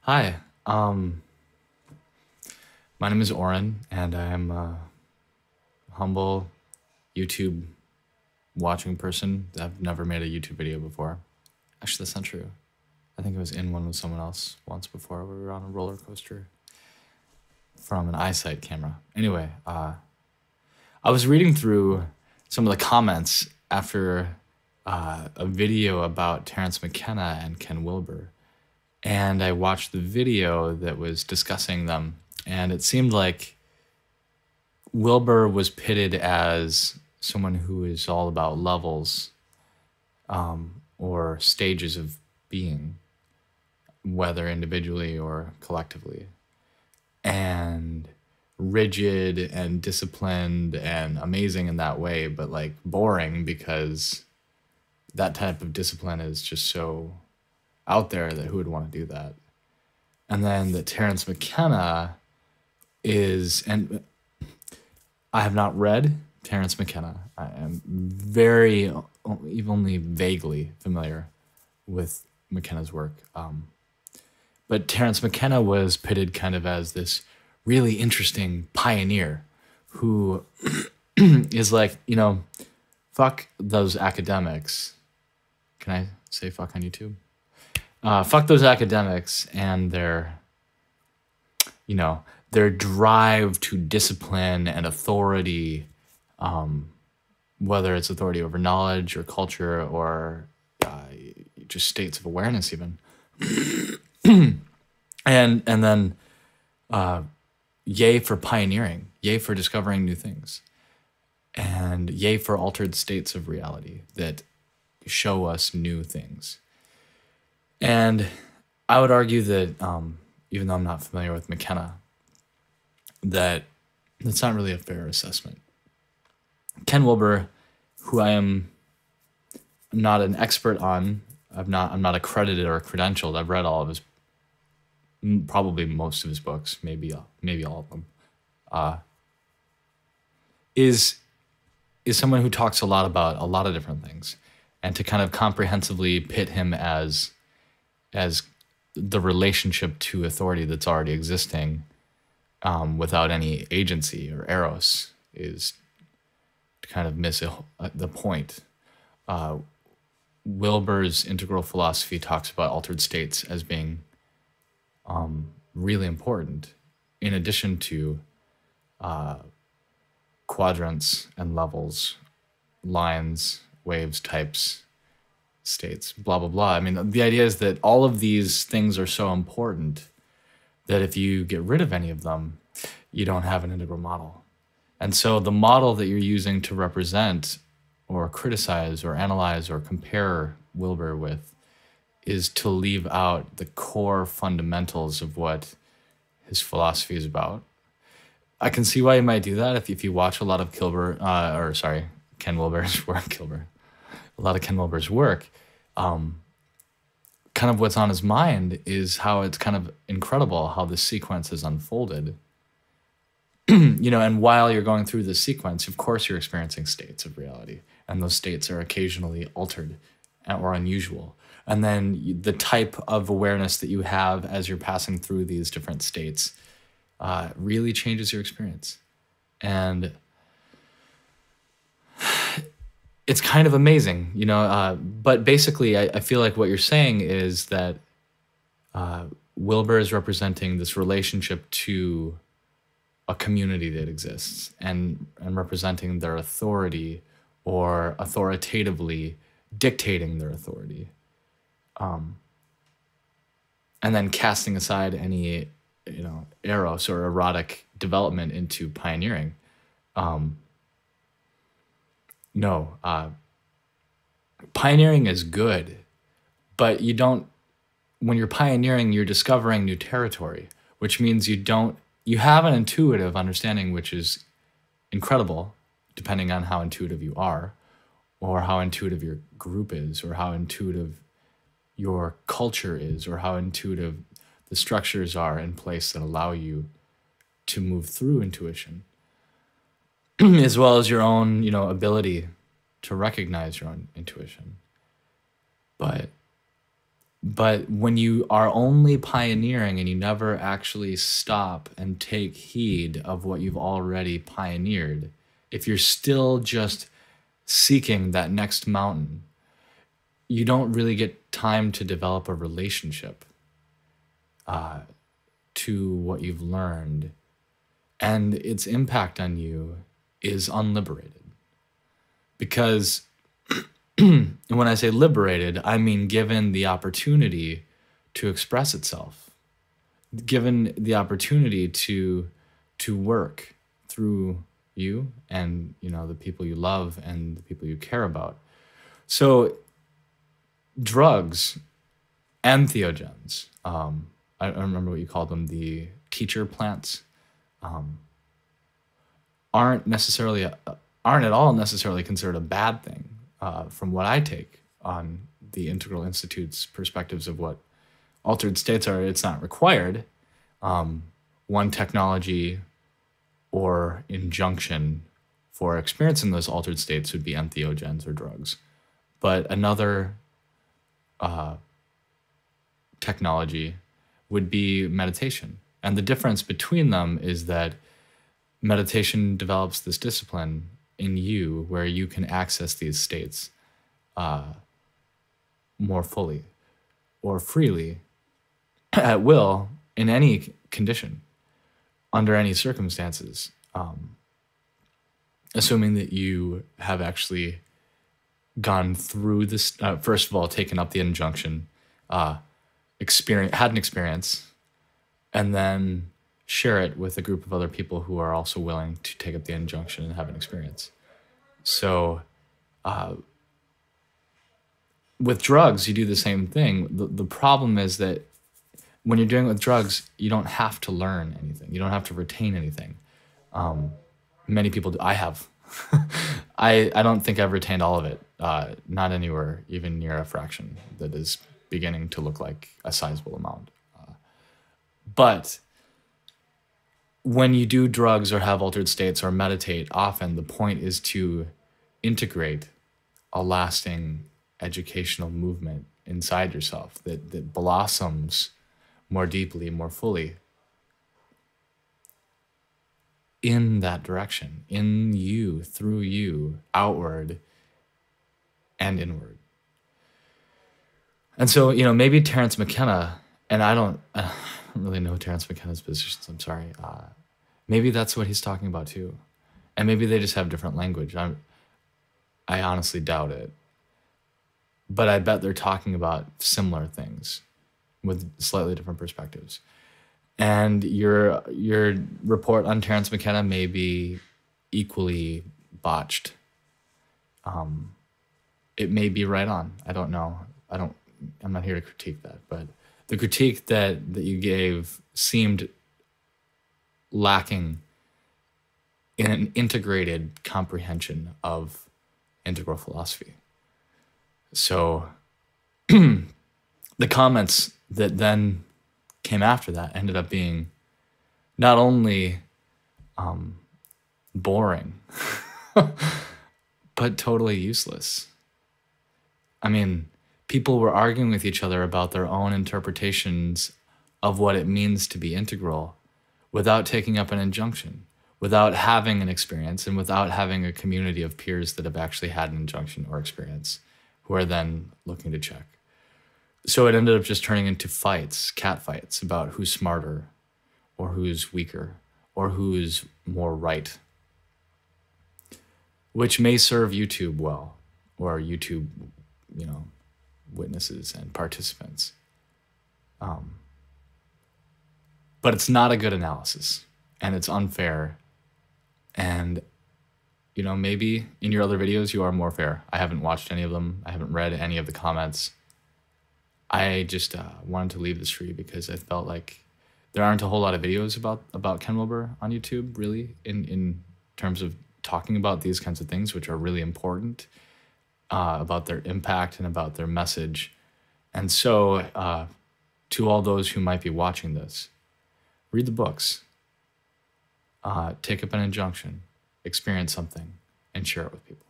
Hi, my name is Orrin, and I am a humble YouTube watching person. I've never made a YouTube video before. Actually, that's not true. I think I was in one with someone else once before. We were on a roller coaster from an eyesight camera. Anyway, I was reading through some of the comments after a video about Terrence McKenna and Ken Wilber, and I watched the video that was discussing them, and it seemed like Wilber was pitted as someone who is all about levels or stages of being, whether individually or collectively, and rigid and disciplined and amazing in that way, but like boring because that type of discipline is just so out there that who would want to do that? And then that Terrence McKenna is, and I have not read Terrence McKenna. I am very, even only vaguely familiar with McKenna's work. But Terrence McKenna was pitted kind of as this really interesting pioneer who is like, fuck those academics. Can I say fuck on YouTube? Fuck those academics and their drive to discipline and authority, whether it's authority over knowledge or culture or just states of awareness even. and then yay for pioneering, yay for discovering new things, and yay for altered states of reality that show us new things. And I would argue that, even though I'm not familiar with McKenna, that that's not really a fair assessment. Ken Wilber, who I am not an expert on, I'm not accredited or credentialed. I've read all of his, probably most of his books, maybe all of them. Is someone who talks a lot about a lot of different things, and to kind of comprehensively pit him as the relationship to authority that's already existing, without any agency or eros, is to kind of miss the point. Wilber's integral philosophy talks about altered states as being really important, in addition to quadrants and levels, lines, waves, types, states, blah, blah, blah. I mean, the idea is that all of these things are so important that if you get rid of any of them, you don't have an integral model. And so the model that you're using to represent or criticize or analyze or compare Wilber with is to leave out the core fundamentals of what his philosophy is about. I can see why you might do that if you watch a lot of Ken Wilber's work, a lot of Ken Wilber's work. Kind of what's on his mind is how it's kind of incredible how the sequence is unfolded. And while you're going through this sequence, of course, you're experiencing states of reality, and those states are occasionally altered or unusual. And then the type of awareness that you have as you're passing through these different states really changes your experience. And it's kind of amazing, but basically I feel like what you're saying is that Wilber is representing this relationship to a community that exists and representing their authority or authoritatively dictating their authority. And then casting aside any, eros or erotic development into pioneering. No, pioneering is good, but when you're pioneering, you're discovering new territory, which means you have an intuitive understanding, which is incredible, depending on how intuitive you are, or how intuitive your group is, or how intuitive your culture is, or how intuitive the structures are in place that allow you to move through intuition. As well as your own, ability to recognize your own intuition. But But when you are only pioneering and you never actually stop and take heed of what you've already pioneered, if you're still just seeking that next mountain, you don't really get time to develop a relationship to what you've learned. And its impact on you is unliberated. Because and when I say liberated, I mean given the opportunity to express itself, given the opportunity to work through you and the people you love and the people you care about. So drugs, entheogens, I don't remember what you called them, the teacher plants, aren't at all necessarily considered a bad thing. From what I take on the Integral Institute's perspectives of what altered states are, it's not required. One technology or injunction for experiencing those altered states would be entheogens or drugs. But another technology would be meditation. And the difference between them is that meditation develops this discipline in you where you can access these states more fully or freely at will in any condition, under any circumstances, assuming that you have actually gone through this, first of all, taken up the injunction, had an experience, and then share it with a group of other people who are also willing to take up the injunction and have an experience. So with drugs, you do the same thing. The problem is that when you're doing it with drugs, you don't have to learn anything. You don't have to retain anything. Many people do. I have. I don't think I've retained all of it. Not anywhere, even near a fraction that is beginning to look like a sizable amount. But when you do drugs or have altered states or meditate, often the point is to integrate a lasting educational movement inside yourself that blossoms more deeply, more fully in that direction, in you, through you, outward and inward. And so, maybe Terence McKenna, and I don't really know Terence McKenna's positions, I'm sorry. Maybe that's what he's talking about too. And maybe they just have different language. I honestly doubt it. But I bet they're talking about similar things with slightly different perspectives. And your report on Terence McKenna may be equally botched. It may be right on. I don't know. I'm not here to critique that, but the critique that you gave seemed lacking in an integrated comprehension of integral philosophy. So the comments that then came after that ended up being not only boring, but totally useless. I mean, people were arguing with each other about their own interpretations of what it means to be integral without taking up an injunction, without having an experience, and without having a community of peers that have actually had an injunction or experience who are then looking to check. So it ended up just turning into fights, cat fights, about who's smarter or who's weaker or who's more right, which may serve YouTube well, or YouTube, witnesses and participants. But it's not a good analysis, and it's unfair. And, maybe in your other videos you are more fair. I haven't watched any of them. I haven't read any of the comments. I just wanted to leave this for you because I felt like there aren't a whole lot of videos about Ken Wilber on YouTube, really, in terms of talking about these kinds of things, which are really important, about their impact and about their message. And so to all those who might be watching this, read the books, take up an injunction, experience something, and share it with people.